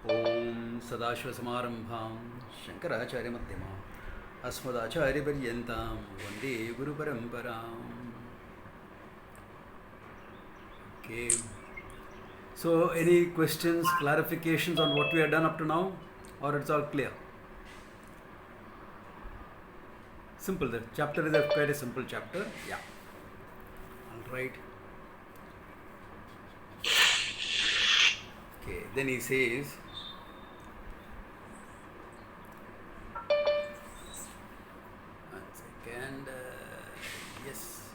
ॐ सदाशिवसमारम्भां शङ्कराचार्यमध्यमाम् अस्मदाचार्यपर्यन्तां वन्दे गुरुपरम्पराम्. Okay. So, any questions, clarifications on what we have done up to now, or it's all clear? Simple. The chapter is quite a simple chapter. Yeah. All right. Okay. Then he says. One second. Yes.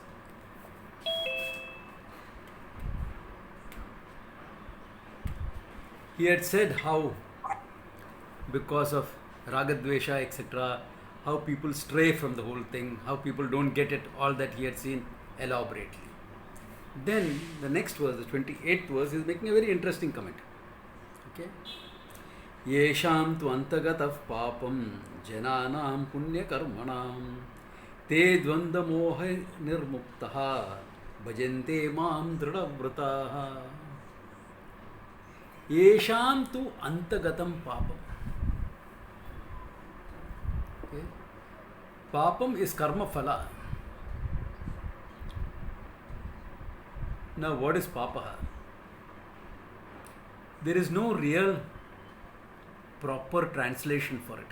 He had said how, because of ragadvesha, etc., how people stray from the whole thing, how people don't get it, all that he had seen elaborately. Then the next verse, the 28th verse, is making a very interesting comment. Okay? Yesham tu antagatav papam jananam punya karmanam te dvanda moha nirmuktaha bhajante mam dridhavrataha. Yesham tu antagatam papam. Okay? Papam is karma phala. Now, what is papa? There is no real proper translation for it.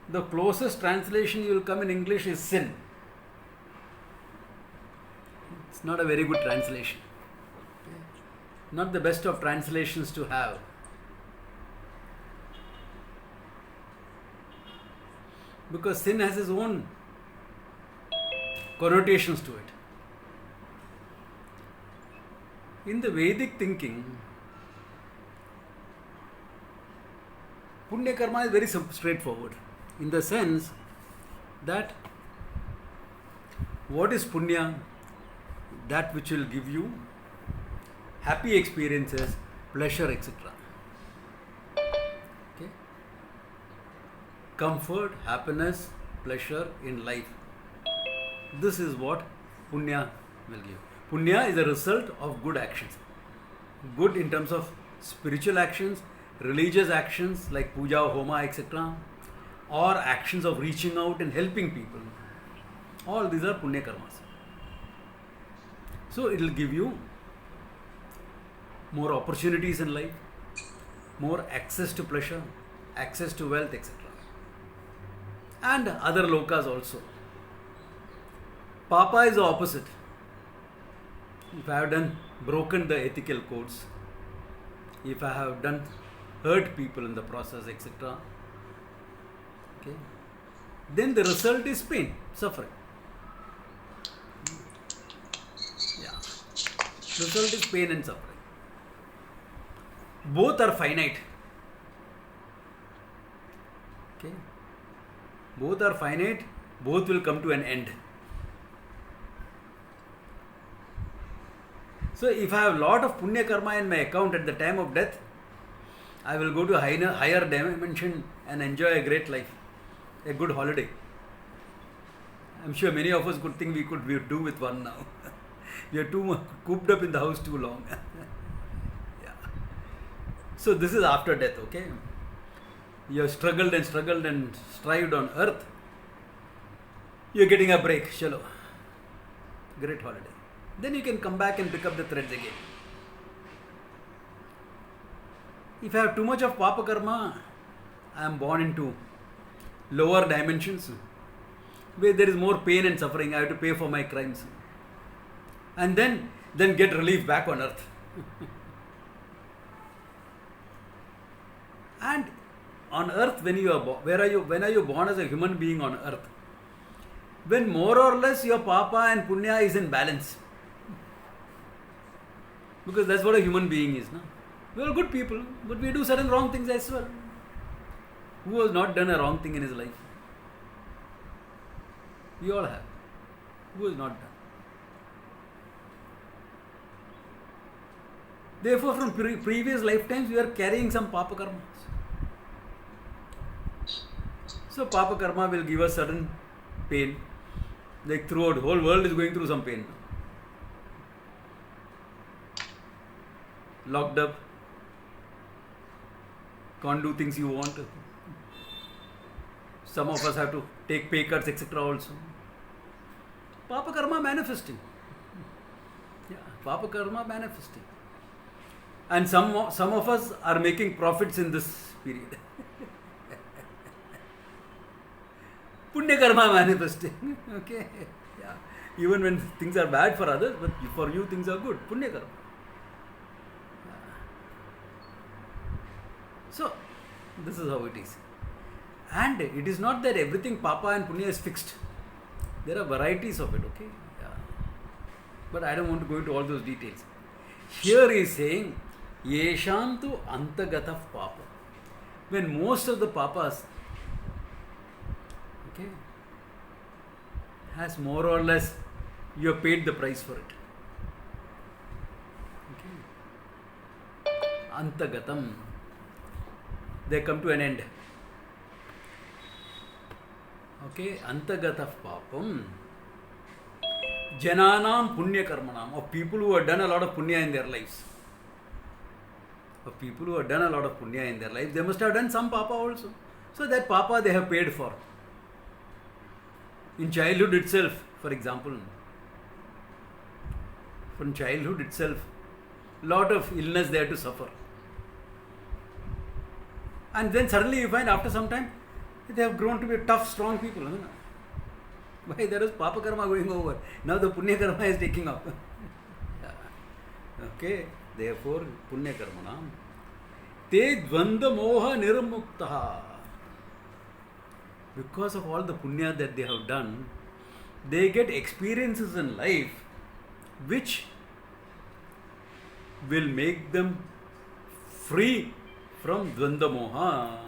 The closest translation you will come in English is sin. It's not a very good translation. Not the best of translations to have. Because sin has its own connotations to it. In the Vedic thinking, Punya karma is very straightforward, in the sense that what is Punya? That which will give you happy experiences, pleasure, etc. Okay? Comfort, happiness, pleasure in life. This is what Punya will give. Punya is a result of good actions. Good in terms of spiritual actions, religious actions like puja, homa, etc. or actions of reaching out and helping people. All these are Punya karmas. So it will give you more opportunities in life, more access to pleasure, access to wealth, etc. And other lokas also. Papa is the opposite. If I have broken the ethical codes, if I have hurt people in the process, etc., okay, then the result is pain, suffering. Yeah. Result is pain and suffering. Both are finite. Okay. Both are finite, both will come to an end. So if I have a lot of punya karma in my account at the time of death, I will go to a higher dimension and enjoy a great life, a good holiday. I'm sure many of us could think we could do with one now. We are too cooped up in the house too long. Yeah. So this is after death, okay? You have struggled and strived on earth. You're getting a break, chalo. Great holiday. Then you can come back and pick up the threads again. If I have too much of papa karma, I am born into lower dimensions where there is more pain and suffering. I have to pay for my crimes. And then get relief back on earth. And on earth, when are you born as a human being on earth? When more or less your papa and punya is in balance. Because that's what a human being is. No? We are good people, but we do certain wrong things as well. Who has not done a wrong thing in his life? We all have. Who has not done? Therefore, from previous lifetimes, we are carrying some papa karmas. So, papa karma will give us certain pain. Like throughout, the whole world is going through some pain. Locked up, Can't do things you want. Some of us have to take pay cuts, etc. also. Papa karma manifesting. Yeah, Papa karma manifesting. And some of us are making profits in this period. Punya karma manifesting. Okay. Yeah. Even when things are bad for others, but for you things are good. Punya karma. So, this is how it is. And it is not that everything Papa and Punya is fixed. There are varieties of it, okay? Yeah. But I don't want to go into all those details. Here he is saying, Yeshantu antagatav Papa. When most of the Papas, okay, has more or less, you have paid the price for it. Okay. Antagatam. They come to an end. Okay, antagatav papam. Jananam punya karmanam. Of people who have done a lot of punya in their lives. Of people who have done a lot of punya in their lives, they must have done some papa also. So that papa they have paid for. In childhood itself, for example, from childhood itself, lot of illness they have to suffer. And then suddenly you find after some time, they have grown to be tough, strong people. Why? There is Papa karma going over. Now the Punya karma is taking up. Okay. Therefore, Punya karma. Te dvanda moha nirmuktaha. Because of all the Punya that they have done, they get experiences in life which will make them free from Dvanda Moha.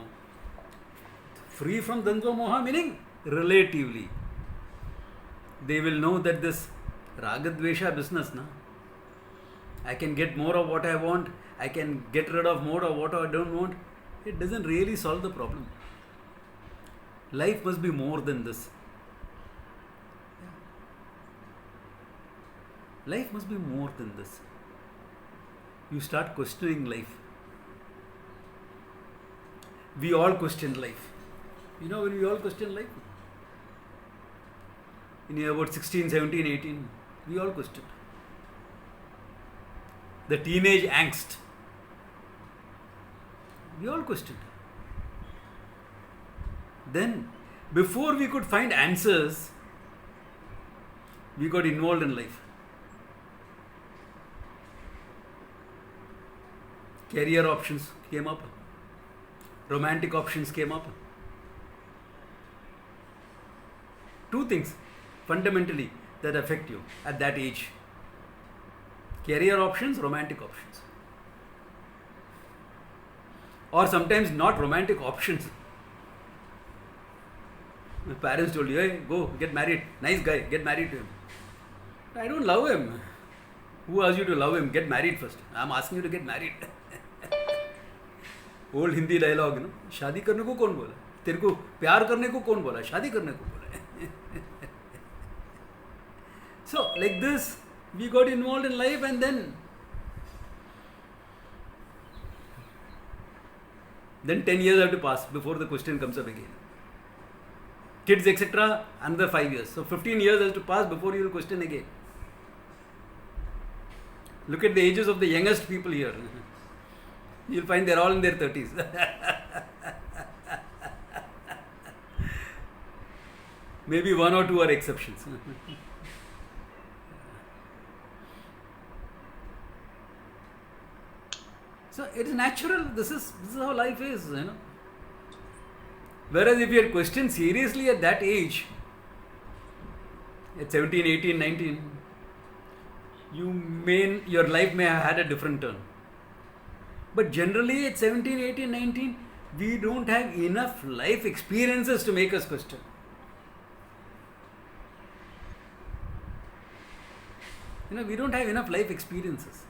Free from Dvanda Moha meaning relatively. They will know that this Ragadvesha business, na, I can get more of what I want, I can get rid of more of what I don't want. It doesn't really solve the problem. Life must be more than this. Life must be more than this. You start questioning life. We all question life. You know when we all question life? In about 16, 17, 18, we all questioned. The teenage angst. We all questioned. Then, before we could find answers, we got involved in life. Career options came up. Romantic options came up. Two things fundamentally that affect you at that age. Career options, romantic options. Or sometimes not romantic options. My parents told you, hey, go get married. Nice guy, get married to him. I don't love him. Who asked you to love him? Get married first. I'm asking you to get married. Old Hindi dialogue ना, शादी करने को कौन बोला? तेरे को प्यार करने को कौन बोला? शादी करने को बोला. So like this, we got involved in life, and then 10 years have to pass before the question comes up again. Kids, etc., another 5 years. So 15 years has to pass before you will question again. Look at the ages of the youngest people here. You'll find they're all in their 30s. Maybe one or two are exceptions. So it is natural. This is how life is, you know. Whereas if you had questioned seriously at that age, at 17, 18, 19, your life may have had a different turn. But generally at 17, 18, 19, we don't have enough life experiences to make us question. You know, we don't have enough life experiences.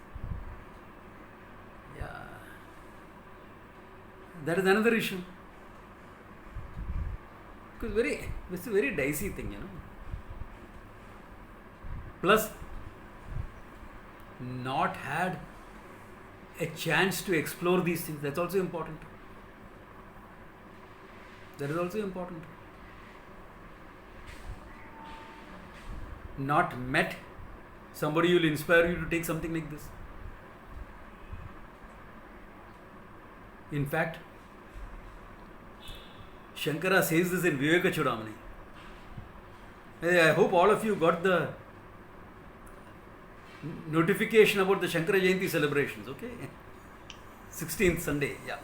Yeah. That is another issue. Because it's a very dicey thing, you know. Plus, not had a chance to explore these things. That's also important. That is also important. Not met somebody who will inspire you to take something like this. In fact, Shankara says this in Viveka Chudamani. I hope all of you got the notification about the Shankara Jayanti celebrations, okay? 16th Sunday, yeah,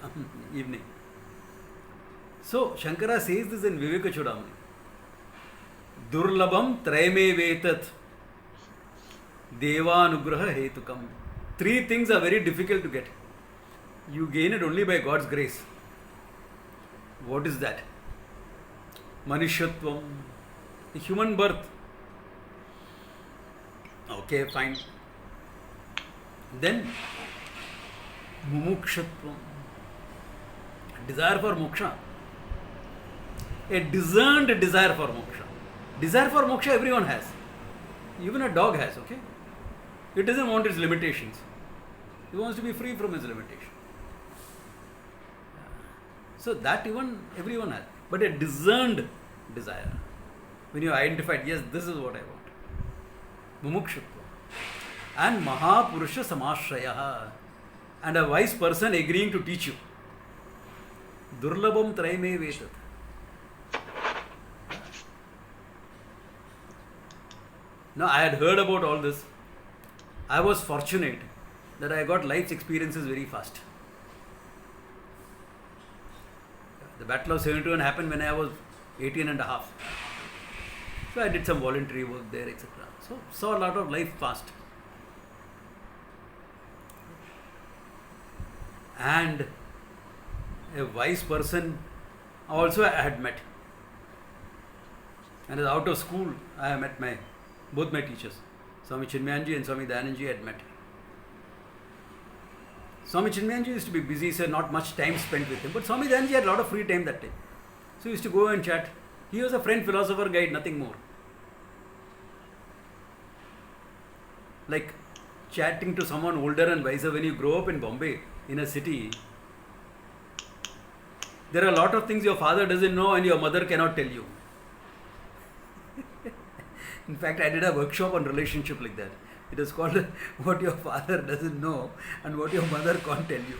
evening. So, Shankara says this in Viveka Chudamani. Durlabham trayame vetat devanugraha hetukam. Three things are very difficult to get. You gain it only by God's grace. What is that? Manishatvam, the human birth. Okay, fine. Then, mumukshatvam, desire for moksha. A discerned desire for moksha. Desire for moksha everyone has. Even a dog has, okay? It doesn't want its limitations. It wants to be free from its limitations. So that even everyone has. But a discerned desire. When you identified, yes, this is what I want. Mumukshutva. And Mahapurusha Samashraya. And a wise person agreeing to teach you. Durlabham Traime Vetat. Now, I had heard about all this. I was fortunate that I got life's experiences very fast. The Battle of 71 happened when I was 18 and a half. So I did some voluntary work there, etc. So saw a lot of life fast. And a wise person also I had met. And as out of school, I met both my teachers. Swami Chinmayanji and Swami Dayananji had met. Swami Chinmayanji used to be busy, so not much time spent with him. But Swami Dayananji had a lot of free time that time. So he used to go and chat. He was a friend, philosopher, guide, nothing more. Like chatting to someone older and wiser. When you grow up in Bombay, in a city, there are a lot of things your father doesn't know and your mother cannot tell you. In fact, I did a workshop on relationship like that. It is called What Your Father Doesn't Know and What Your Mother Can't Tell You.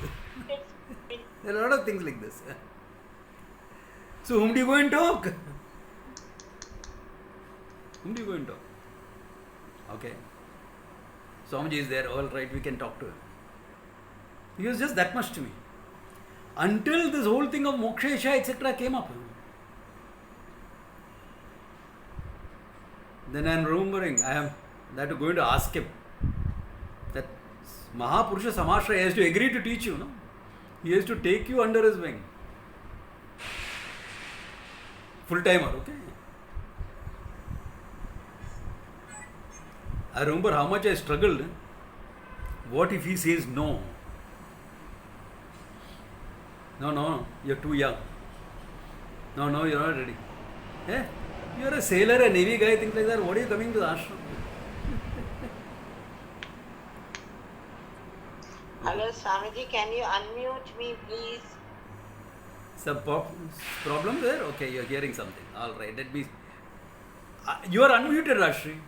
There are a lot of things like this. So whom do you go and talk? Whom do you go and talk? Okay. Swamiji is there, all right, we can talk to him. He was just that much to me. Until this whole thing of moksha, isha, etc. came up. Then I am remembering, I am going to ask him that Mahapurusha Samashraya has to agree to teach you, no? He has to take you under his wing. Full timer, okay? I remember how much I struggled. What if he says no? No, you're too young. No, you're not ready. Eh? You're a sailor, a navy guy, things like that. What are you coming to the ashram? Hello, Swamiji, can you unmute me, please? Some problem there? Okay, you're hearing something. All right, let me. You are unmuted, Rashri.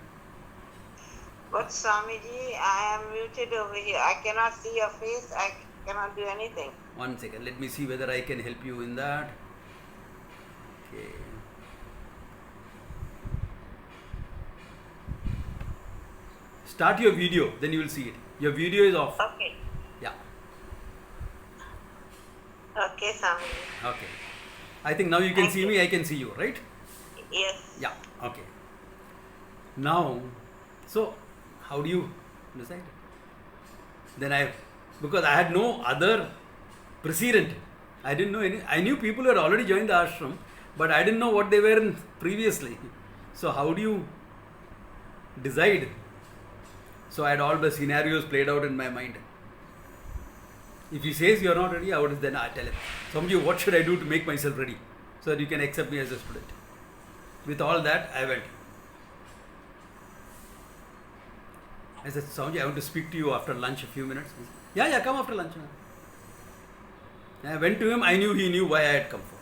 But Swamiji, I am muted over here. I cannot see your face. I cannot do anything. 1 second. Let me see whether I can help you in that. Okay. Start your video, then you will see it. Your video is off. Okay. Yeah. Okay, Swamiji. Okay. I think now you can see me, I can see you, right? Yes. Yeah. Okay. Now, so how do you decide? Then because I had no other precedent. I didn't know any. I knew people who had already joined the ashram, but I didn't know what they were previously. So how do you decide? So I had all the scenarios played out in my mind. If he says you are not ready, I would then tell him, Swamiji, what should I do to make myself ready so that you can accept me as a student? With all that, I went. I said, Swamiji, I want to speak to you after lunch a few minutes. He said, yeah, come after lunch. I went to him, I knew he knew why I had come for.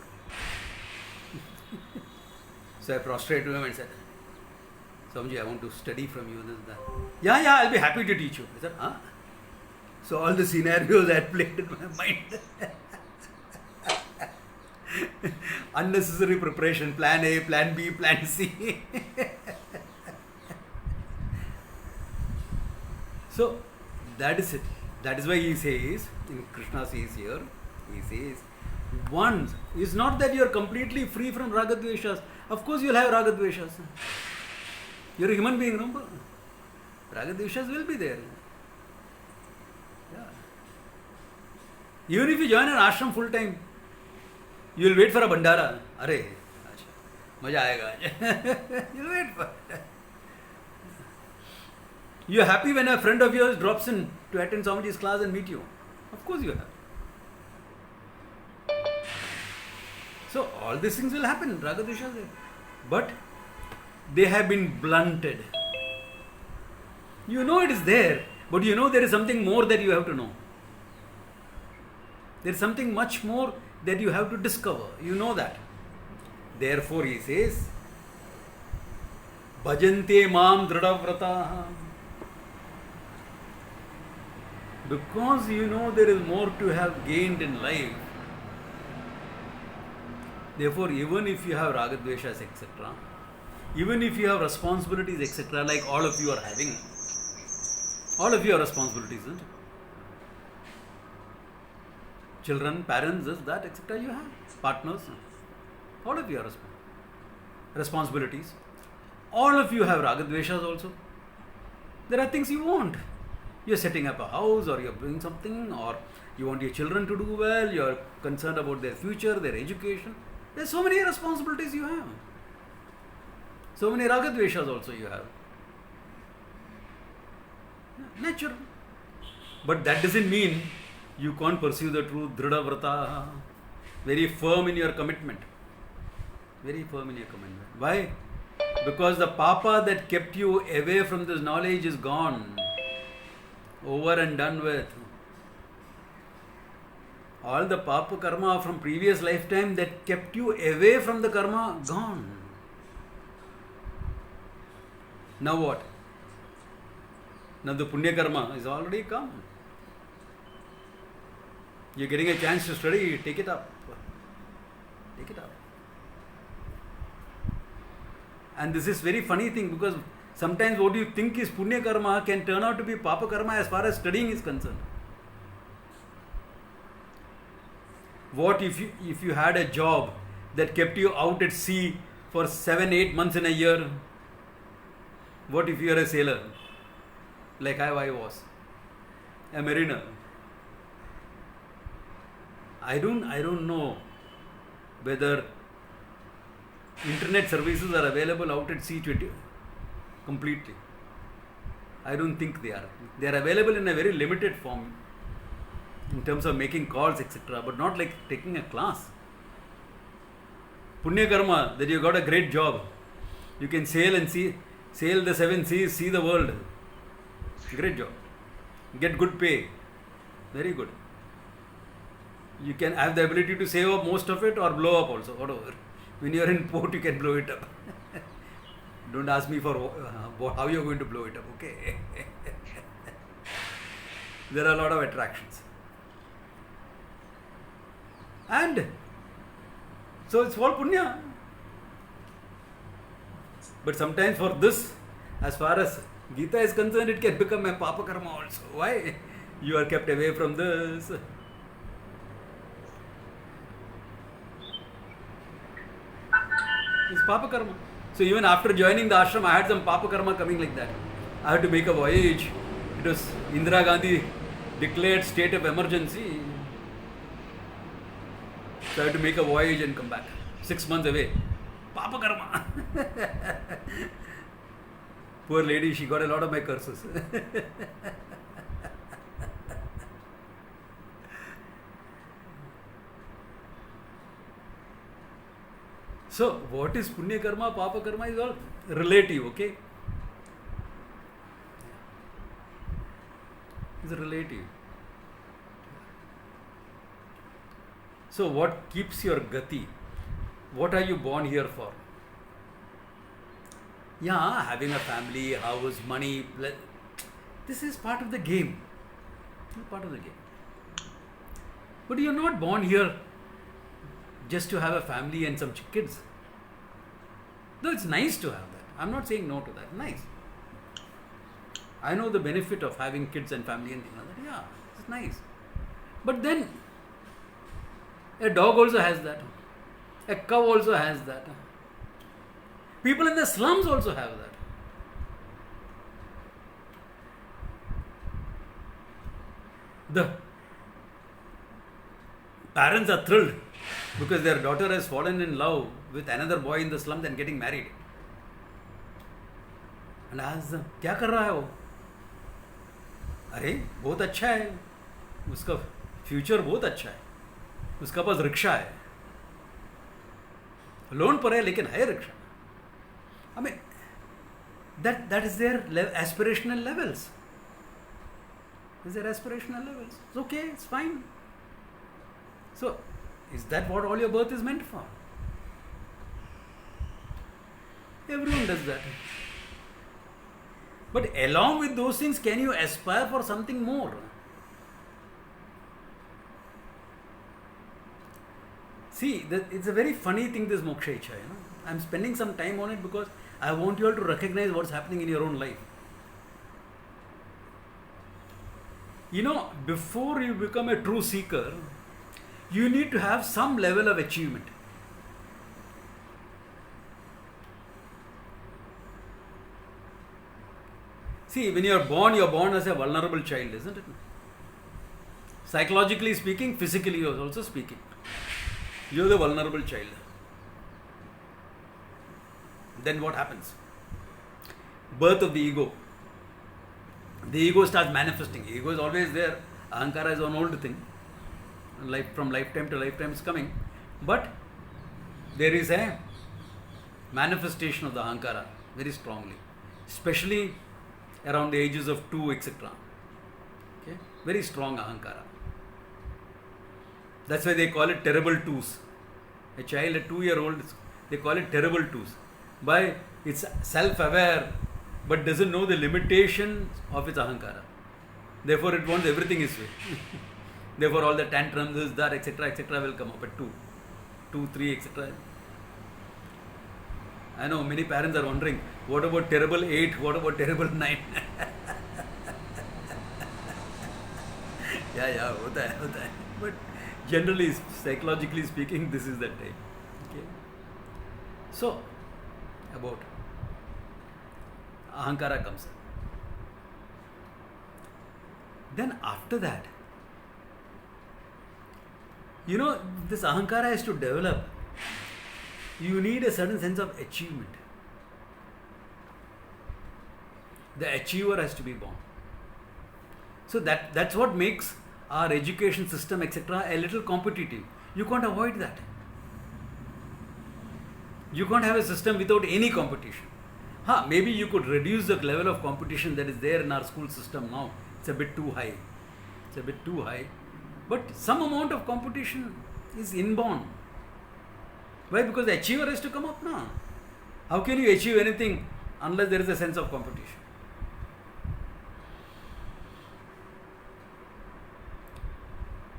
So I prostrated to him and said, Swamiji, I want to study from you. This, that. Yeah, I'll be happy to teach you. I said, huh? So all the scenarios I had played in my mind. Unnecessary preparation, plan A, plan B, plan C. So that is it. That is why he says, in Krishna says here, he says, once, it's not that you are completely free from ragadveshas. Of course you will have ragadveshas. You are a human being, no? Ragadveshas will be there. Yeah. Even if you join an ashram full time, you will wait for a bandara. Arey, maja aayega. You will wait for it. You are happy when a friend of yours drops in to attend Swamiji's class and meet you. Of course you are happy. So all these things will happen, ragadveshas. But they have been blunted. You know it is there, but you know there is something more that you have to know. There is something much more that you have to discover. You know that. Therefore he says, Bhajante mam dradavrataha. Because you know there is more to have gained in life. Therefore, even if you have ragadveshas, etc., even if you have responsibilities, etc., like all of you are having, all of you are responsibilities, isn't it? Children, parents, this, that, etc., you have partners, all of you are responsibilities. All of you have ragadveshas also. There are things you want. You are setting up a house, or you are doing something, or you want your children to do well, you are concerned about their future, their education. There are so many responsibilities you have. So many ragadveshas also you have. Natural. But that doesn't mean you can't pursue the truth. Dradavrata. Very firm in your commitment. Very firm in your commitment. Why? Because the papa that kept you away from this knowledge is gone. Over and done with. All the papa karma from previous lifetime that kept you away from the karma, gone. Now what? Now the punya karma is already come. You're getting a chance to study, take it up. Take it up. And this is very funny thing, because sometimes what you think is punya karma can turn out to be papa karma as far as studying is concerned. What if you had a job that kept you out at sea for 7-8 months in a year? What if you are a sailor, like I was, a mariner? I don't know whether internet services are available out at sea completely. I don't think they are. They are available in a very limited form in terms of making calls, etc., but not like taking a class. Punya karma, that you got a great job. You can sail the 7 seas, see the world. Great job. Get good pay. Very good. You can have the ability to save up most of it or blow up also, whatever. When you are in port, you can blow it up. Don't ask me for how you are going to blow it up, okay? There are a lot of attractions. And so it's all punya. But sometimes for this, as far as Gita is concerned, it can become a papa karma also. Why? You are kept away from this. It's papa karma. So even after joining the ashram, I had some papa karma coming like that. I had to make a voyage. It was Indira Gandhi declared state of emergency. So I had to make a voyage and come back. 6 months away. Papa karma. Poor lady, she got a lot of my curses. So, what is punya karma, papa karma is all relative, okay? It's relative. So, what keeps your gati? What are you born here for? Yeah, having a family, house, money, this is part of the game. Part of the game. But you're not born here just to have a family and some kids. Though it's nice to have that. I'm not saying no to that. Nice. I know the benefit of having kids and family and things like that. Yeah, it's nice. But then, a dog also has that. A cow also has that. People in the slums also have that. The parents are thrilled because their daughter has fallen in love with another boy in the slums and getting married. And ask them, क्या कर रहा है वो? अरे बहुत अच्छा है, उसका फ्यूचर बहुत अच्छा है, उसका पास रिक्शा है, लोन पर है लेकिन है rickshaw. I mean, that is their aspirational levels. Is their aspirational levels? It's okay, it's fine. So, is that what all your birth is meant for? Everyone does that. But along with those things, can you aspire for something more? See, it's a very funny thing, this moksha ichha. I'm spending some time on it because I want you all to recognize what's happening in your own life. Before you become a true seeker, you need to have some level of achievement. See, when you're born as a vulnerable child, isn't it? Psychologically speaking, physically also speaking. You're the vulnerable child. Then what happens? Birth of the ego. The ego starts manifesting. Ego is always there. Ahankara is an old thing. From lifetime to lifetime is coming. But there is a manifestation of the Ahankara very strongly. Especially around the ages of 2, etc. Okay? Very strong Ahankara. That's why they call it terrible twos. A child, a 2-year-old, they call it terrible twos. By it's self-aware, but doesn't know the limitations of its Ahankara. Therefore, it wants everything its way. Therefore, all the tantrums, this, that, etc., will come up at 2, 3, etc. I know many parents are wondering, what about terrible 8? What about terrible 9? Yeah, hota hai. But generally, psychologically speaking, this is the time. Okay. So, about Ahankara comes in. Then after that, this Ahankara has to develop. You need a certain sense of achievement. The achiever has to be born. So that's what makes our education system, etc., a little competitive. You can't avoid that. You can't have a system without any competition. Maybe you could reduce the level of competition that is there in our school system now. It's a bit too high. But some amount of competition is inborn. Why? Because the achiever has to come up now. How can you achieve anything unless there is a sense of competition?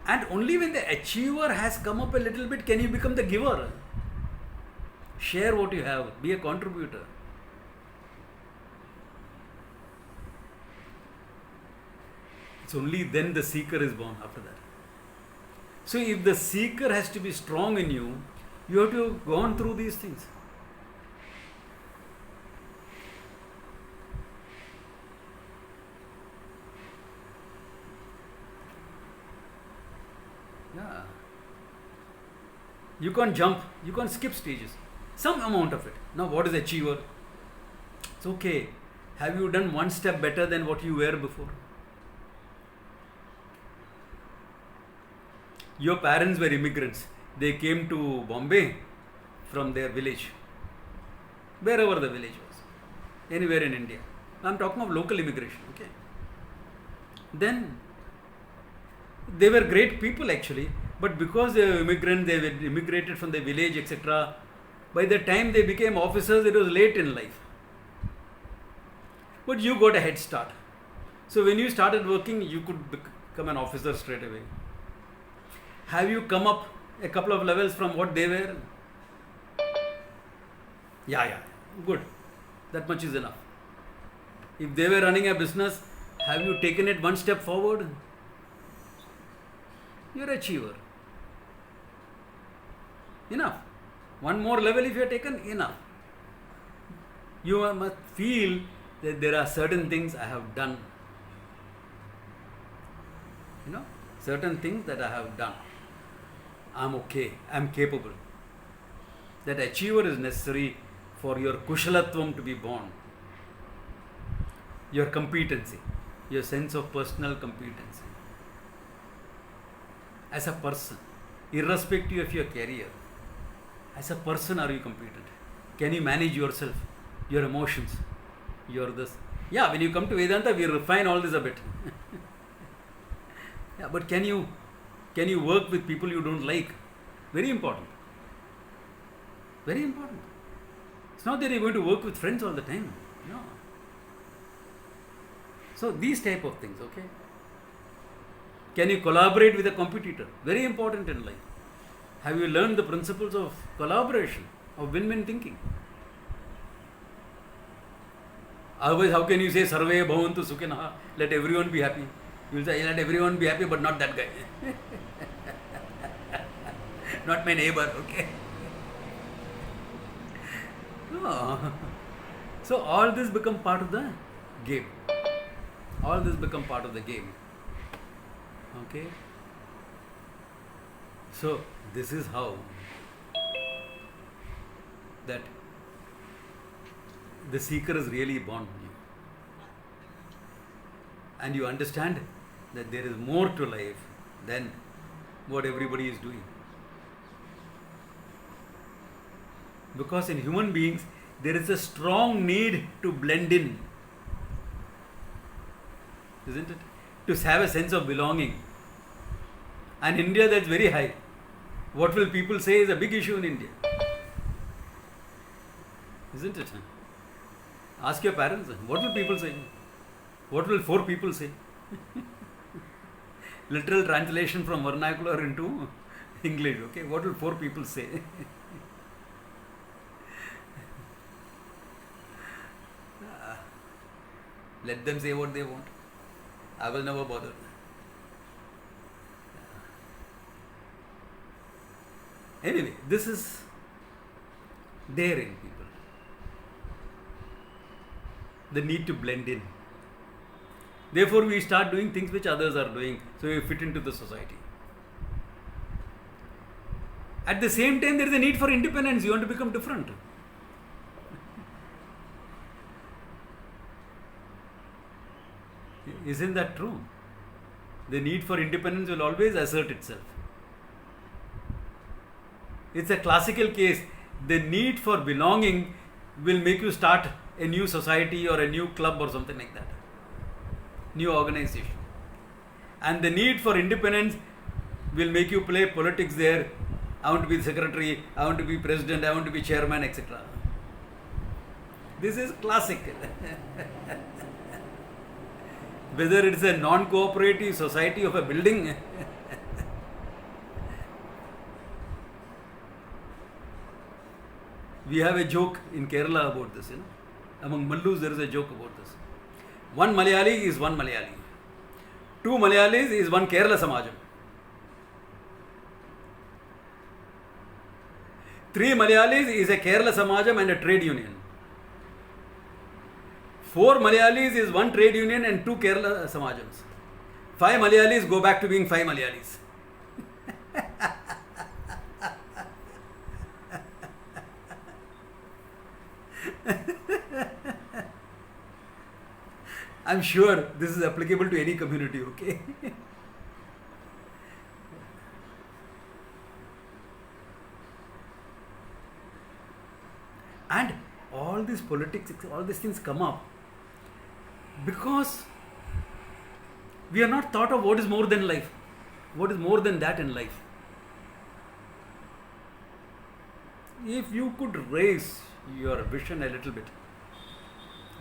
And only when the achiever has come up a little bit can you become the giver. Share what you have. Be a contributor. It's only then the seeker is born after that. So if the seeker has to be strong in you, you have to have gone through these things. Yeah. You can't jump, you can't skip stages. Some amount of it. Now what is achiever? It's okay. Have you done one step better than what you were before? Your parents were immigrants. They came to Bombay from their village, wherever the village was, anywhere in India. I'm talking of local immigration, okay? Then they were great people actually, but because they were immigrants, they were immigrated from the village, etc. By the time they became officers, it was late in life. But you got a head start. So when you started working, you could become an officer straight away. Have you come up a couple of levels from what they were? Yeah, good. That much is enough. If they were running a business, have you taken it one step forward? You're an achiever. Enough. One more level if you are taken, enough. You must feel that there are certain things I have done. Certain things that I have done. I'm okay. I'm capable. That achiever is necessary for your kushalatvam to be born. Your competency, your sense of personal competency. As a person, irrespective of your career, as a person, are you competent? Can you manage yourself, your emotions, your this? Yeah, when you come to Vedanta, we refine all this a bit. Yeah, but can you work with people you don't like? Very important. Very important. It's not that you're going to work with friends all the time. No. So these type of things, okay? Can you collaborate with a competitor? Very important in life. Have you learned the principles of collaboration, of win-win thinking? Otherwise, how can you say Sarve Bhavantu Sukhinaha? Let everyone be happy. You will say, let everyone be happy, but not that guy. Not my neighbor, okay? No. So all this become part of the game. All this become part of the game. Okay? So this is how that the seeker is really born in you. And you understand that there is more to life than what everybody is doing. Because in human beings, there is a strong need to blend in. Isn't it? To have a sense of belonging. And in India, that's very high. What will people say is a big issue in India. Isn't it? Ask your parents, what will people say? What will 4 people say? Literal translation from vernacular into English, okay? What will 4 people say? Let them say what they want. I will never bother. Anyway, this is there in people. The need to blend in. Therefore, we start doing things which others are doing, so we fit into the society. At the same time, there is a need for independence. You want to become different. Isn't that true? The need for independence will always assert itself. It's a classical case. The need for belonging will make you start a new society or a new club or something like that. New organization. And the need for independence will make you play politics there. I want to be the secretary, I want to be president, I want to be chairman, etc. This is classic. Whether it's a non-cooperative society of a building, we have a joke in Kerala about this. Among Mallus, there is a joke about this. One Malayali is one Malayali. 2 Malayalis is one Kerala Samajam. 3 Malayalis is a Kerala Samajam and a trade union. 4 Malayalis is one trade union and 2 Kerala Samajams. 5 Malayalis go back to being 5 Malayalis. I'm sure this is applicable to any community, okay? And all these politics, all these things come up because we are not thought of what is more than life, what is more than that in life. If you could raise your vision a little bit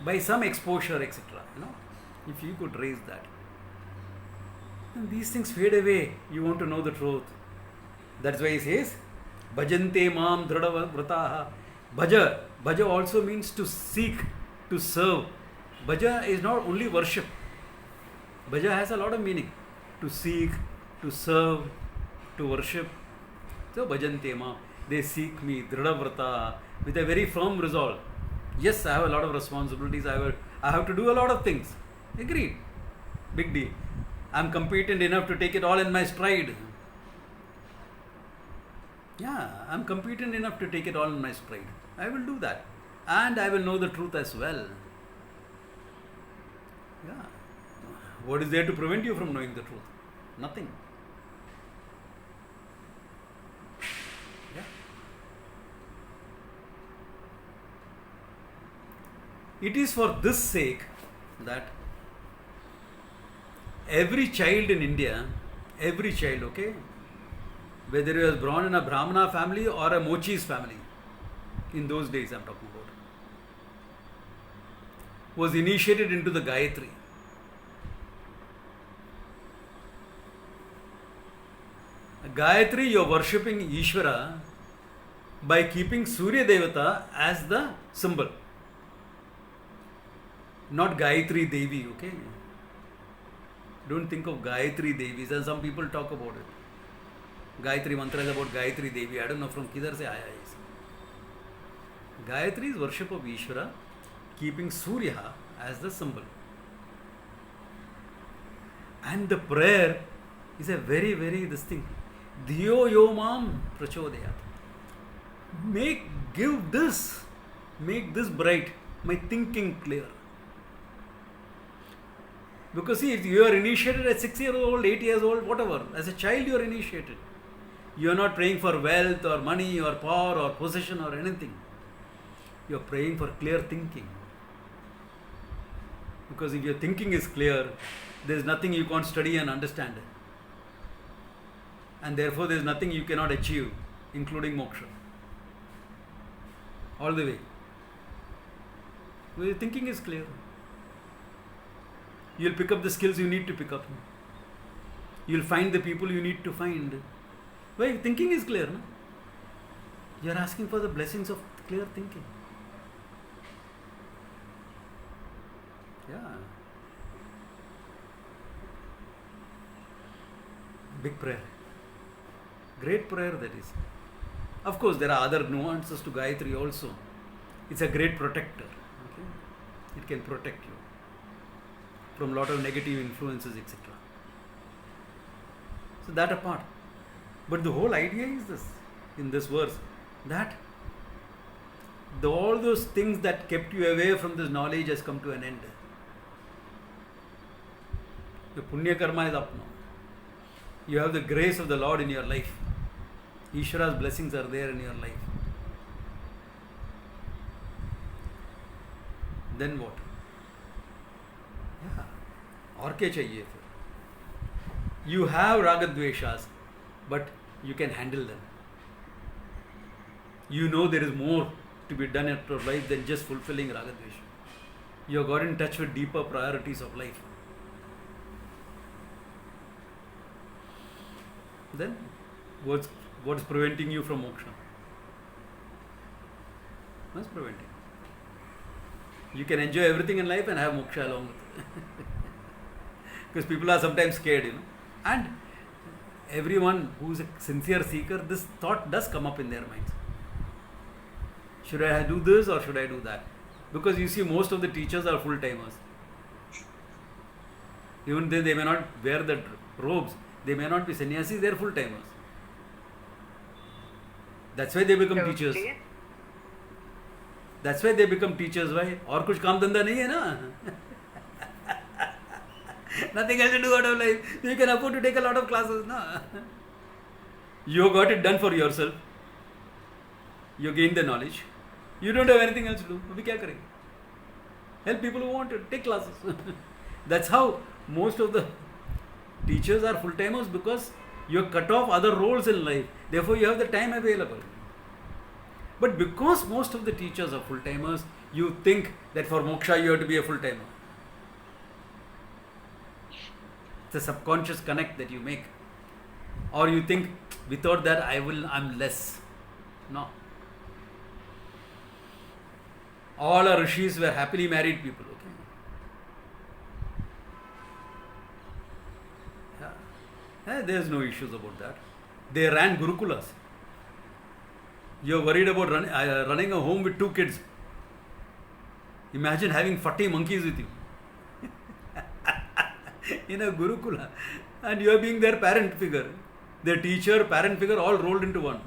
by some exposure, etc. If you could raise that. And these things fade away. You want to know the truth. That's why he says, Bhajante mam dhrada vrataha. Bhaja. Bhaja also means to seek, to serve. Bhaja is not only worship. Bhaja has a lot of meaning. To seek, to serve, to worship. So bhajante mam. They seek me, dhrada vrataha, with a very firm resolve. Yes, I have a lot of responsibilities. I have to do a lot of things. Agreed. Big deal. I'm competent enough to take it all in my stride. Yeah, I'm competent enough to take it all in my stride. I will do that. And I will know the truth as well. Yeah. What is there to prevent you from knowing the truth? Nothing. Yeah. It is for this sake that every child in India, every child, okay, whether he was born in a Brahmana family or a Mochi's family, in those days I'm talking about, was initiated into the Gayatri. Gayatri, you are worshipping Ishvara by keeping Surya Devata as the symbol. Not Gayatri Devi, okay? Don't think of Gayatri Devi. Some people talk about it. Gayatri mantra is about Gayatri Devi. I don't know from kidhar se aaya is. Gayatri is worship of Ishvara, keeping Surya as the symbol. And the prayer is a very, very this thing. Dhiyo yo mam prachodayat. Make this bright, my thinking clear. Because see, if you are initiated at 6 years old, 8 years old, whatever, as a child you are initiated. You are not praying for wealth or money or power or possession or anything. You are praying for clear thinking. Because if your thinking is clear, there is nothing you can't study and understand. And therefore there is nothing you cannot achieve, including moksha. All the way. Because your thinking is clear. You will pick up the skills you need to pick up. You will find the people you need to find. Why? Thinking is clear. No? You are asking for the blessings of clear thinking. Yeah. Big prayer. Great prayer that is. Of course, there are other nuances to Gayatri also. It's a great protector. Okay? It can protect you from lot of negative influences, etc. So that apart. But the whole idea is this, in this verse, that all those things that kept you away from this knowledge has come to an end. Your punya karma is up now. You have the grace of the Lord in your life. Ishvara's blessings are there in your life. Then what? Yeah. और क्या चाहिए फिर? You have ragadveshas, but you can handle them. You know there is more to be done in your life than just fulfilling ragadvesha. You have got in touch with deeper priorities of life. Then what's preventing you from moksha? What's preventing? You can enjoy everything in life and have moksha along with it. Because people are sometimes scared, And everyone who is a sincere seeker, this thought does come up in their minds. Should I do this or should I do that? Because you see, most of the teachers are full-timers. Even though they may not wear the robes, they may not be sannyasis, they are full-timers. That's why they become teachers. That's why they become teachers. Why? और कुछ काम धंधा नहीं है ना. Nothing else to do out of life. You can afford to take a lot of classes, na. You got it done for yourself. You gain the knowledge. You don't have anything else to do. अभी क्या करेंगे? Help people who want to take classes. That's how most of the teachers are full-timers, because you are cut off other roles in life. Therefore, you have the time available. But because most of the teachers are full-timers, you think that for moksha you have to be a full-timer. It's a subconscious connect that you make. Or you think, without that I'm less. No. All our rishis were happily married people. Okay. Yeah. There's no issues about that. They ran gurukulas. You're worried about running a home with 2 kids. Imagine having 40 monkeys with you in a gurukula, and you are being their parent figure, their teacher, parent figure, all rolled into one.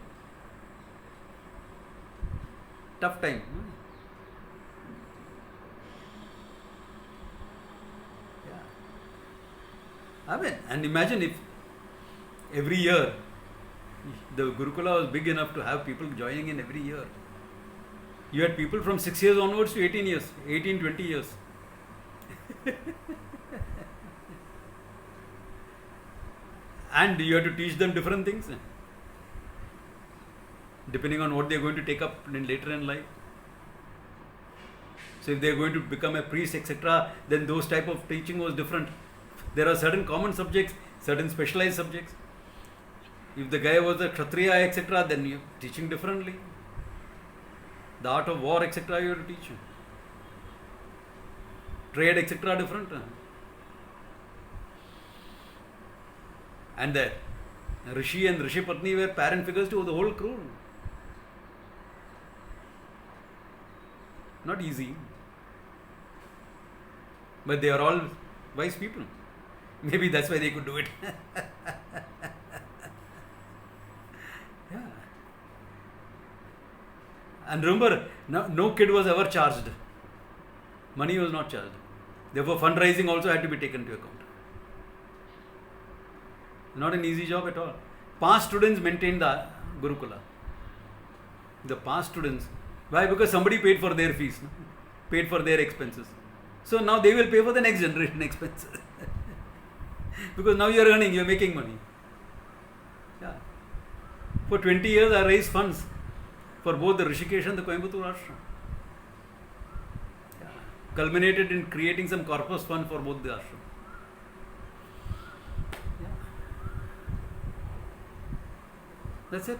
Tough time. Yeah. I mean, and imagine if every year the gurukula was big enough to have people joining in every year. You had people from 6 years onwards to 18 years, 18, 20 years. And you have to teach them different things depending on what they are going to take up later in life. So if they are going to become a priest, etc., then those type of teaching was different. There are certain common subjects, certain specialized subjects. If the guy was a kshatriya, etc., then you are teaching differently. The art of war, etc., you have to teach. Trade, etc., different. And the Rishi and Rishi Patni were parent figures to the whole crew. Not easy. But they are all wise people. Maybe that's why they could do it. Yeah. And remember, no kid was ever charged. Money was not charged. Therefore, fundraising also had to be taken into account. Not an easy job at all. Past students maintained the Gurukula. The past students. Why? Because somebody paid for their fees, paid for their expenses. So now they will pay for the next generation expenses. Because now you are earning, you are making money. Yeah. For 20 years I raised funds for both the Rishikesh and the Coimbatore ashram. Yeah. Culminated in creating some corpus fund for both the ashram. Yeah. That's it.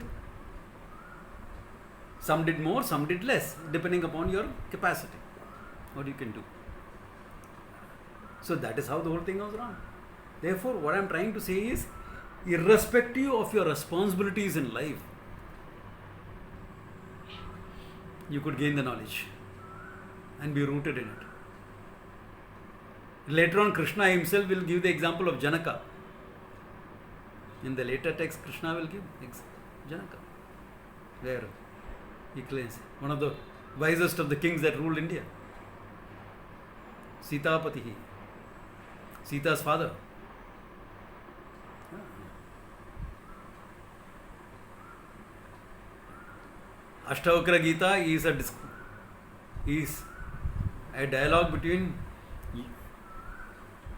Some did more, some did less, depending upon your capacity, what you can do. So that is how the whole thing was run. Therefore, what I am trying to say is, irrespective of your responsibilities in life, you could gain the knowledge and be rooted in it. Later on, Krishna himself will give the example of Janaka. In the later text, Krishna will give Janaka, where he claims one of the wisest of the kings that ruled India. Sitapati, Sita's father. Ashtavakra Gita is a dialogue between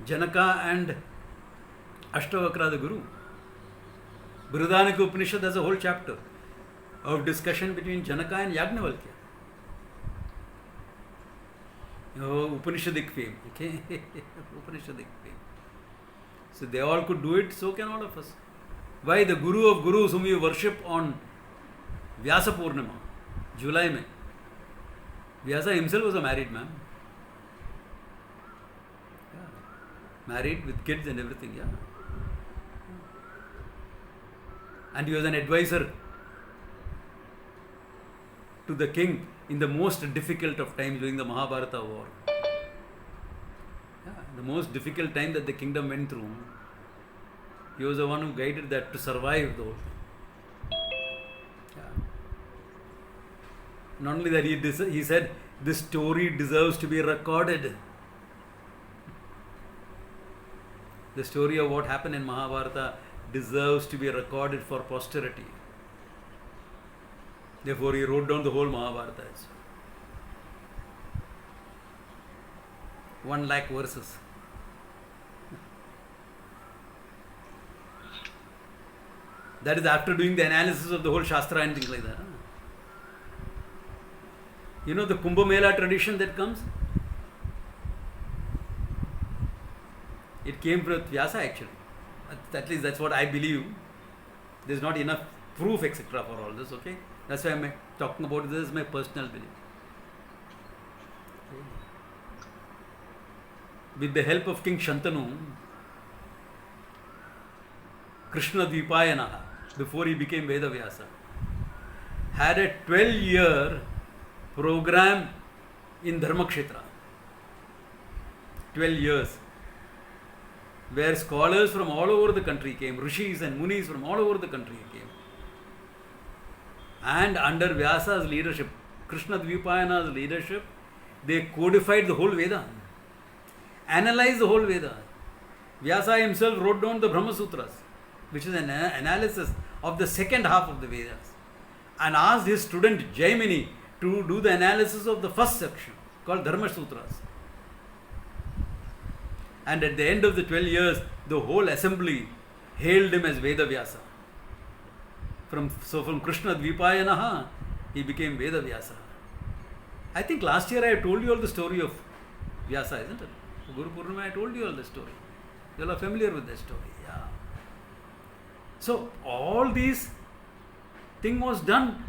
Janaka and Ashtavakra the Guru. Brihadaranyaka Upanishad has a whole chapter of discussion between Janaka and Yajnavalkya. Upanishadic fame. Okay? Upanishadic fame. So they all could do it, so can all of us. Why? The Guru of Gurus whom we worship on Vyasa Purnima, July May. Vyasa himself was a married man. Yeah. Married with kids and everything, yeah. And he was an advisor to the king in the most difficult of times during the Mahabharata war. Yeah, the most difficult time that the kingdom went through. He was the one who guided that to survive the whole thing. Yeah. Not only that, he said, this story deserves to be recorded. The story of what happened in Mahabharata deserves to be recorded for posterity. Therefore, he wrote down the whole Mahabharata. 1 lakh verses. That is after doing the analysis of the whole Shastra and things like that. You know the Kumbh Mela tradition that comes? It came from Vyasa actually. At least that's what I believe. There's not enough proof, etc. for all this, okay? That's why I'm talking about this as my personal belief. Okay. With the help of King Shantanu, Krishna Dvipayana, before he became Vedavyasa, had a 12-year program in Dharmakshetra. 12 years. Where scholars from all over the country came, rishis and munis from all over the country came. And under Vyasa's leadership, Krishna Dvipayana's leadership, they codified the whole Veda, analyzed the whole Veda. Vyasa himself wrote down the Brahma Sutras, which is an analysis of the second half of the Vedas, and asked his student Jaimini to do the analysis of the first section called Dharma Sutras. And at the end of the 12 years, the whole assembly hailed him as Veda Vyasa. From Krishna Dvipayana, he became Veda Vyasa. I think last year I told you all the story of Vyasa, isn't it? Guru Purnima, I told you all the story. You all are familiar with that story. Yeah. So all these thing was done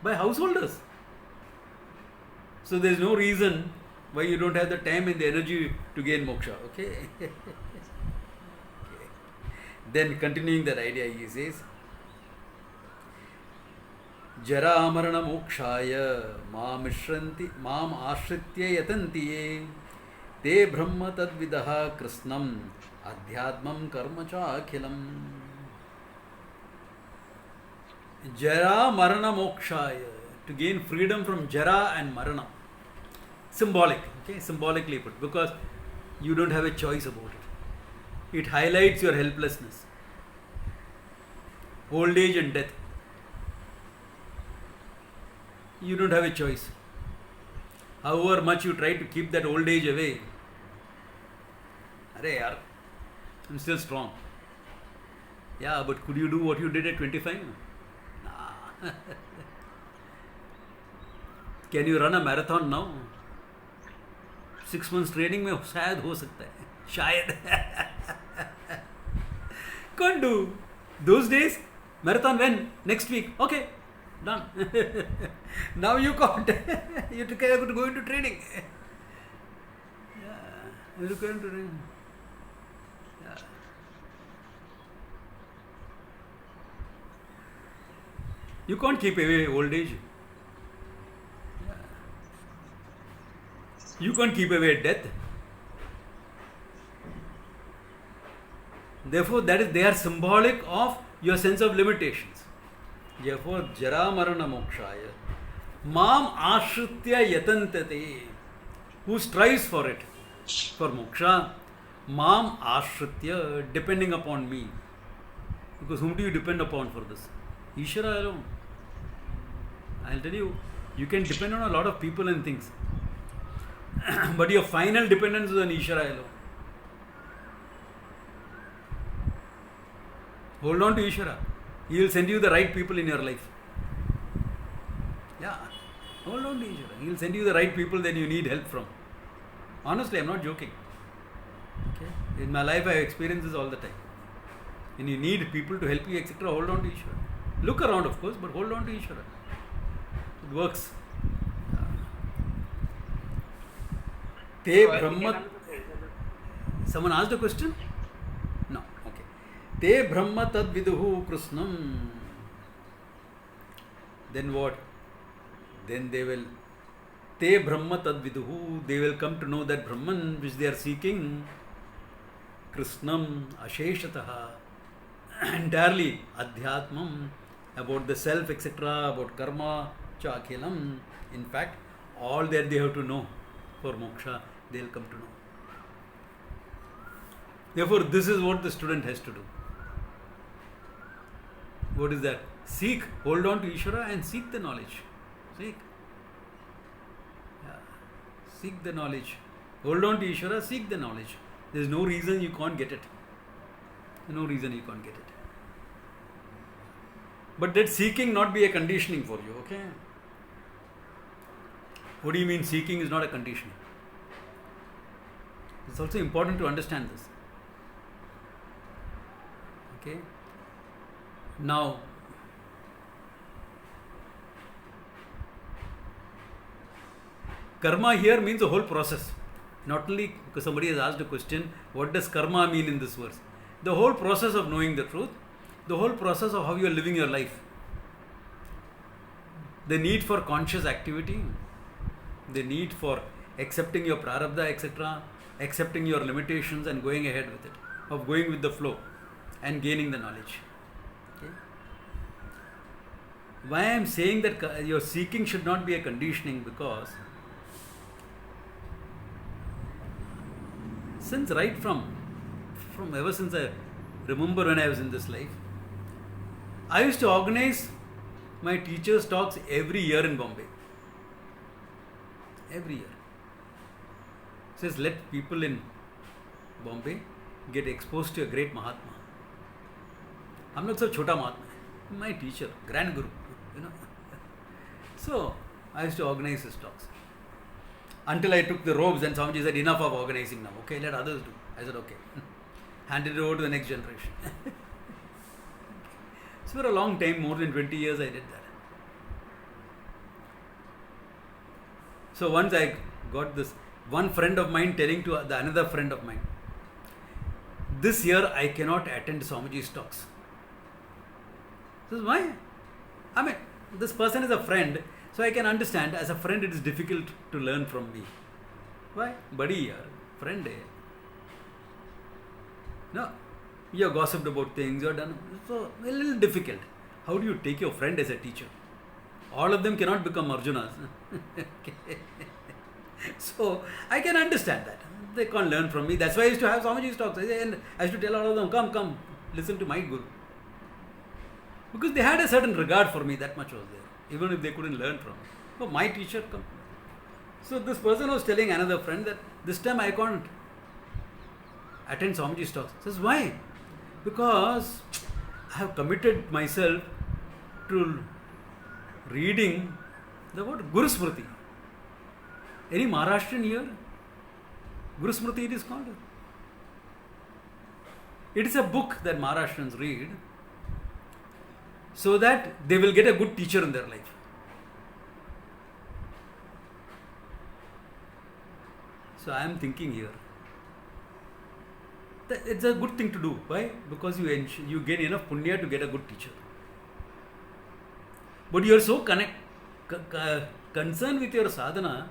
by householders. So there is no reason why you don't have the time and the energy to gain moksha. Okay? Okay. Then continuing that idea, he says, Jara amarana mokshaya mam ashritya yatantiye te brahma tadvidaha krishnam adhyatmam karma cha akhilam. Jara marana mokshaya, to gain freedom from jara and marana. Symbolic, okay, symbolically put, because you don't have a choice about it. It highlights your helplessness, old age and death. You don't have a choice. However much you try to keep that old age away, arey yaar, I'm still strong. Yeah, but could you do what you did at 25? Nah. Can you run a marathon now? 6 months training में शायद हो सकता है, शायद. Can't do. Those days, marathon when? Next week. Okay, done. Now you can't. You have to go into training. Yeah, you have to go into training. Yeah. You can't keep away old age. You can't keep away death. Therefore, they are symbolic of your sense of limitations. Therefore, jara marana mokshaya, mam ashritya yatantate, who strives for it, for moksha, mam ashritya, depending upon me. Because whom do you depend upon for this? Ishvara alone. I'll tell you, you can depend on a lot of people and things. But your final dependence is on Ishvara alone. Hold on to Ishvara. He will send you the right people in your life. Yeah. Hold on to Ishvara. He will send you the right people that you need help from. Honestly, I'm not joking. Okay? In my life, I have experienced this all the time. When you need people to help you, etc., hold on to Ishvara. Look around, of course, but hold on to Ishvara. It works. Te Brahma. Someone asked a question? No. Okay. Te Brahma tad viduhu krishnam. Then what? Then they will. Te Brahma tad viduhu. They will come to know that Brahman which they are seeking. Krishnam asheshataha. Entirely adhyatmam. About the self, etc. About karma cha akhilam. In fact, all that they have to know for moksha, they will come to know. Therefore, this is what the student has to do. What is that? Seek, hold on to Ishvara and seek the knowledge. Seek. Yeah. Seek the knowledge. Hold on to Ishvara, seek the knowledge. There is no reason you can't get it. No reason you can't get it. But let seeking not be a conditioning for you, okay? What do you mean seeking is not a condition? It's also important to understand this. Okay. Now, karma here means the whole process. Not only because somebody has asked a question, what does karma mean in this verse? The whole process of knowing the truth, the whole process of how you are living your life. The need for conscious activity, the need for accepting your prarabdha, etc., accepting your limitations and going ahead with it, of going with the flow and gaining the knowledge. Okay? Why I am saying that your seeking should not be a conditioning, because since right from ever since I remember when I was in this life, I used to organize my teachers' talks every year in Bombay. Every year. Says let people in Bombay get exposed to a great Mahatma. हम लोग सब छोटा महात्मा है. My teacher, grand guru, you know. So I used to organize his talks. Until I took the robes and Swamiji said, enough of organizing now. Okay, let others do. I said, okay. Handed it over to the next generation. So for a long time, more than 20 years, I did that. So once I got this, one friend of mine telling to another friend of mine, this year I cannot attend Swamiji's talks. This is why? I mean, this person is a friend, so I can understand. As a friend, it is difficult to learn from me. Why? Buddy, yaar, friend. No, you have gossiped about things, you have done, so a little difficult. How do you take your friend as a teacher? All of them cannot become Arjunas. So I can understand that. They can't learn from me. That's why I used to have Swamiji's talks. And I used to tell all of them, come, listen to my Guru. Because they had a certain regard for me, that much was there. Even if they couldn't learn from me. So my teacher, come. So this person was telling another friend that this time I can't attend Swamiji's talks. Says, why? Because I have committed myself to reading the word Guru Smriti. Any Maharashtrian here? Guru Smriti it is called. It is a book that Maharashtrians read so that they will get a good teacher in their life. So I am thinking here that it's a good thing to do. Why? Because you gain enough punya to get a good teacher. But you are so concerned with your sadhana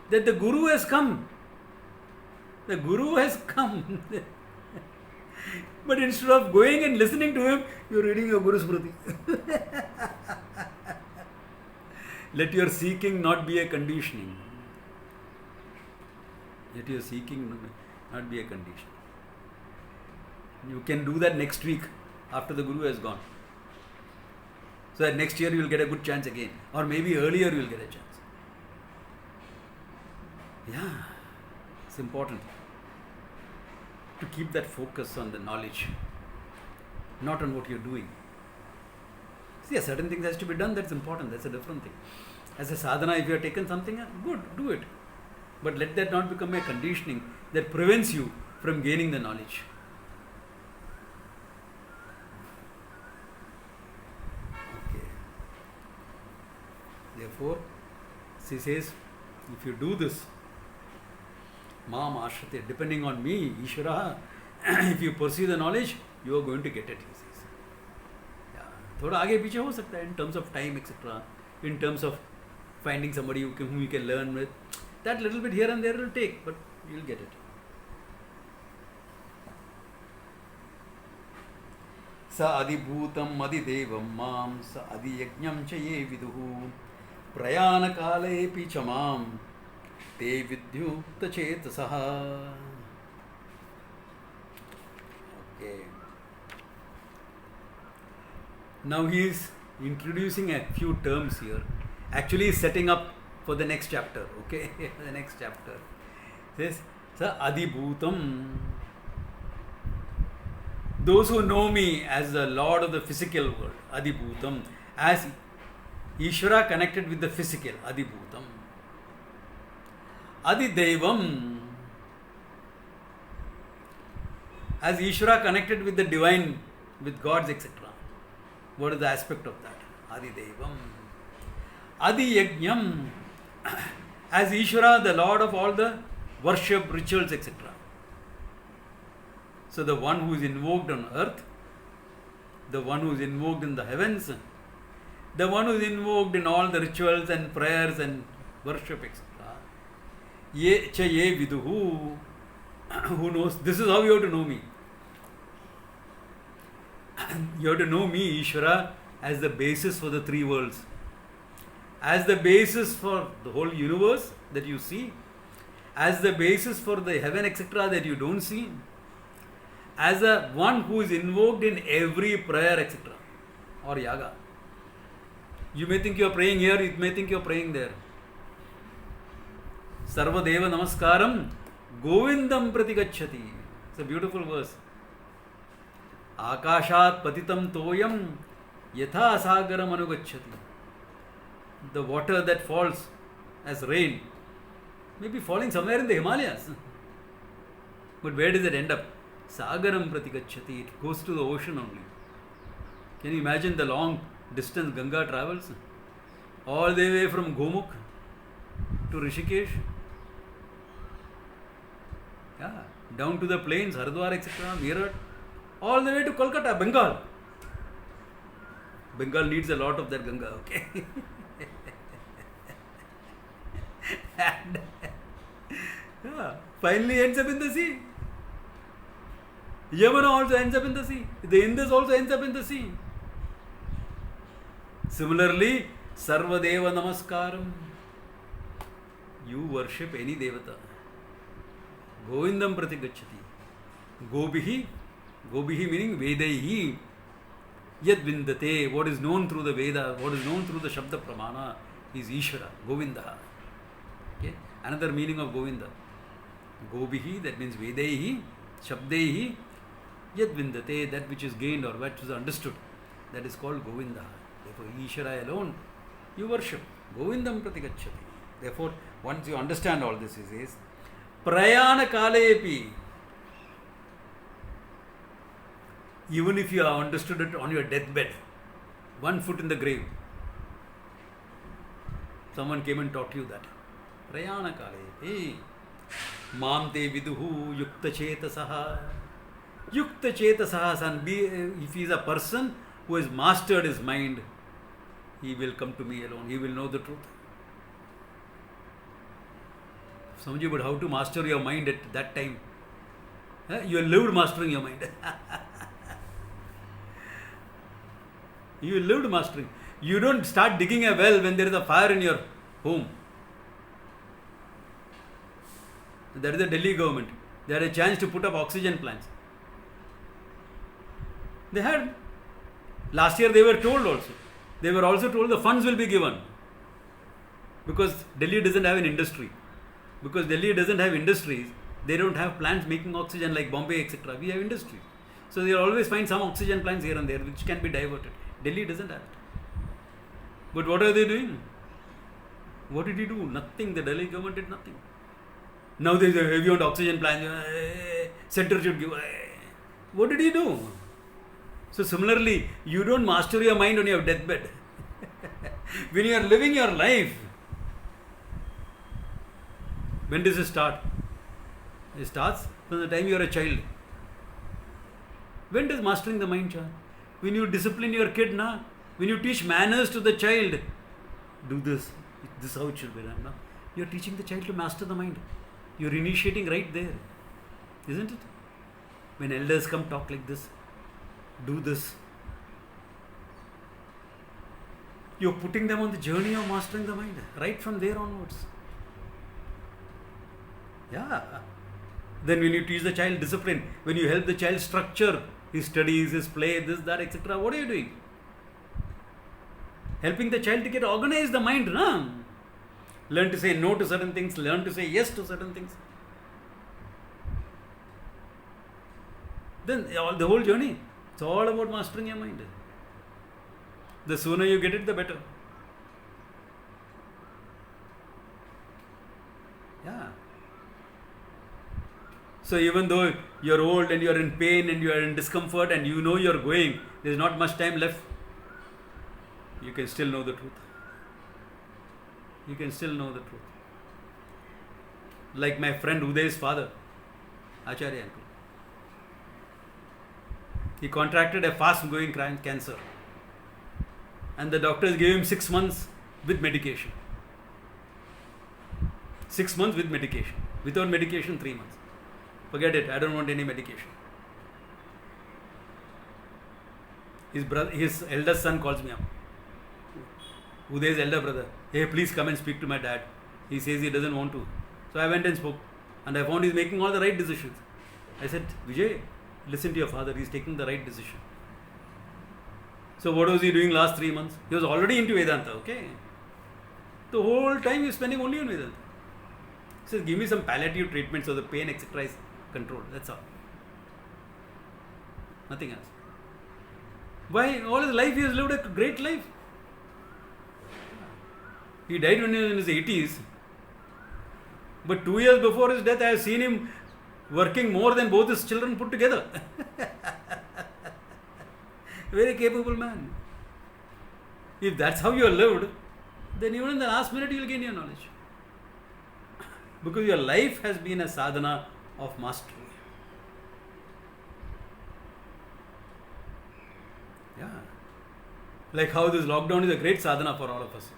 that the Guru has come. The Guru has come. But instead of going and listening to him, you are reading your Guru Smriti. Let your seeking not be a conditioning. Let your seeking not be a condition. You can do that next week after the Guru has gone. So that next year you will get a good chance again. Or maybe earlier you will get a chance. Yeah, it's important to keep that focus on the knowledge, not on what you're doing. See, certain things has to be done, that's important, that's a different thing. As a sadhana, if you have taken something, good, do it. But let that not become a conditioning that prevents you from gaining the knowledge. Okay. Therefore, she says, if you do this, Maam Ashrate, depending on me, Ishvara, if you pursue the knowledge, you are going to get it, he says. Yeah. थोड़ा आगे पीछे हो सकता है in terms of time, etc. In terms of finding somebody whom you can learn with. That little bit here and there will take, but you'll get it. Sa adibhutam adidevam mam sa adiyajnam cha ye viduhu prayana kale pichamam te vidyukta chetasaha. Okay. Now he is introducing a few terms here. Actually setting up for the next chapter. Okay, the next chapter. Says, Sa adibhutam. Those who know me as the Lord of the physical world, adibhutam, as Ishvara connected with the physical, adibhutam. Adidevam. As Ishvara connected with the divine, with gods, etc. What is the aspect of that? Adidevam. Adiyajnam. As Ishvara, the Lord of all the worship, rituals, etc. So the one who is invoked on earth, the one who is invoked in the heavens, the one who is invoked in all the rituals and prayers and worship, etc. Ye cha ye viduhu. Who knows? This is how you have to know me. You have to know me, Ishvara, as the basis for the three worlds, as the basis for the whole universe that you see, as the basis for the heaven, etc., that you don't see, as a one who is invoked in every prayer, etc., or yaga. You may think you are praying here, you may think you are praying there. Sarva Deva Namaskaram Govindam Pratigacchati. It's a beautiful verse. Akashat Patitam Toyam Yatha Sagaram Anugacchati. The water that falls as rain may be falling somewhere in the Himalayas. But where does it end up? Sagaram Pratigacchati. It goes to the ocean only. Can you imagine the long distance Ganga travels? All the way from Gomukh to Rishikesh. Yeah, down to the plains, Haridwar, etc., Meerut, all the way to Kolkata, Bengal. Bengal needs a lot of that Ganga, okay? And finally ends up in the sea. Yamuna also ends up in the sea. The Indus also ends up in the sea. Similarly, Sarvadeva Namaskaram. You worship any Devata. Govindam Pratigacchati. Gobihi meaning Vedaihi. Yad Vindate. What is known through the Veda, what is known through the Shabda Pramana is Ishvara, Govinda. Okay? Another meaning of Govinda. Gobihi, that means Vedaihi, Shabdaihi, Yad Vindate, that which is gained or what is understood. That is called Govinda. Therefore, Ishvara alone you worship. Govindam Pratigacchati. Therefore, once you understand all this, he says, Prayana Kalepi. Even if you have understood it on your deathbed, 1 foot in the grave, someone came and taught you that. Prayana Kalepi. Mamte viduhu yukta chetasaha. Yukta chetasaha, son. If he is a person who has mastered his mind, he will come to me alone. He will know the truth. Samjhi, but how to master your mind at that time? You lived mastering your mind. You lived mastering. You don't start digging a well when there is a fire in your home. That is the Delhi government. They had a chance to put up oxygen plants. They had. Last year they were told also. They were also told the funds will be given. Because Delhi doesn't have an industry. Because Delhi doesn't have industries, they don't have plants making oxygen like Bombay, etc. We have industries. So they always find some oxygen plants here and there which can be diverted. Delhi doesn't have it. But what are they doing? What did he do? Nothing. The Delhi government did nothing. Now there is a heavy on oxygen plant. Center should give. What did he do? So similarly, you don't master your mind on your deathbed. When you are living your life, when does it start? It starts from the time you are a child. When does mastering the mind start? When you discipline your kid, na? When you teach manners to the child, do this. This is how it should be done. You are teaching the child to master the mind. You are initiating right there. Isn't it? When elders come talk like this, do this. You are putting them on the journey of mastering the mind. Right from there onwards. Yeah. Then when you teach the child discipline, when you help the child structure his studies, his play, this, that, etc., what are you doing? Helping the child to get organized the mind, no? Learn to say no to certain things, learn to say yes to certain things. Then the whole journey, it's all about mastering your mind. The sooner you get it, the better. Yeah. So even though you're old and you're in pain and you're in discomfort and you know you're going, there's not much time left, you can still know the truth. You can still know the truth. Like my friend Uday's father, Acharya uncle. He contracted a fast-growing cancer. And the doctors gave him 6 months with medication. 6 months with medication. Without medication, 3 months. Forget it, I don't want any medication. His eldest son calls me up. Uday's elder brother. Hey, please come and speak to my dad. He says he doesn't want to. So I went and spoke. And I found he's making all the right decisions. I said, Vijay, listen to your father. He's taking the right decision. So what was he doing last 3 months? He was already into Vedanta, okay? The whole time he was spending only on Vedanta. He says, give me some palliative treatment so the pain, etc. is controlled. That's all. Nothing else. Why? All his life he has lived a great life. He died when he was in his 80s. But 2 years before his death, I have seen him working more than both his children put together. Very capable man. If that's how you have lived, then even in the last minute you will gain your knowledge. Because your life has been a sadhana of mastery. Yeah. Like how this lockdown is a great sadhana for all of us.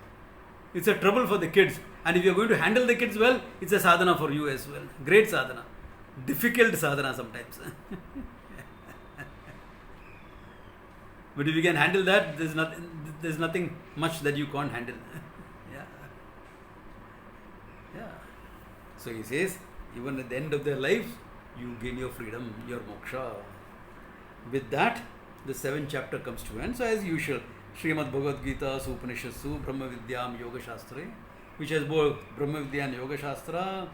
It's a trouble for the kids. And if you are going to handle the kids well, it's a sadhana for you as well. Great sadhana. Difficult sadhana sometimes. But if you can handle that, there's nothing much that you can't handle. Yeah. Yeah. So he says, even at the end of their life, you gain your freedom, your moksha. With that, the 7th chapter comes to an end. So as usual, Srimad Bhagavad Gita, Upanishadsu, Brahma Vidyam, Yoga Shastra, which has both Brahma Vidya and Yoga Shastra,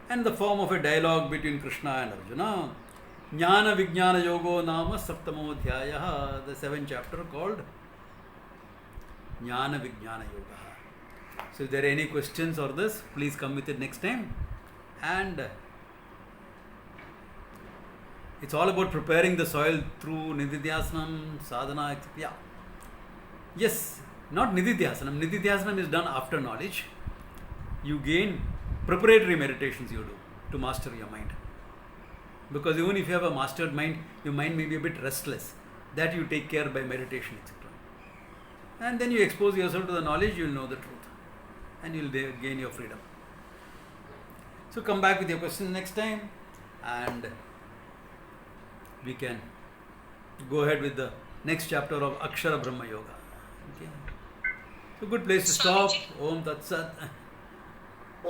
and the form of a dialogue between Krishna and Arjuna. Jnana Vijnana Yogo Nama Saptamo Dhyaya, the 7th chapter called Jnana Vijnana Yoga. So if there are any questions or this, please come with it next time. And it's all about preparing the soil through Nididhyasanam, sadhana, etc. Yeah. Yes, not Nididhyasanam. Nididhyasanam is done after knowledge. You gain preparatory meditations you do to master your mind. Because even if you have a mastered mind, your mind may be a bit restless. That you take care by meditation, etc. And then you expose yourself to the knowledge, you will know the truth. And you will gain your freedom. So come back with your question next time. And we can go ahead with the next chapter of Akshara Brahma Yoga. Okay. So good place to stop. Om Tat Sat.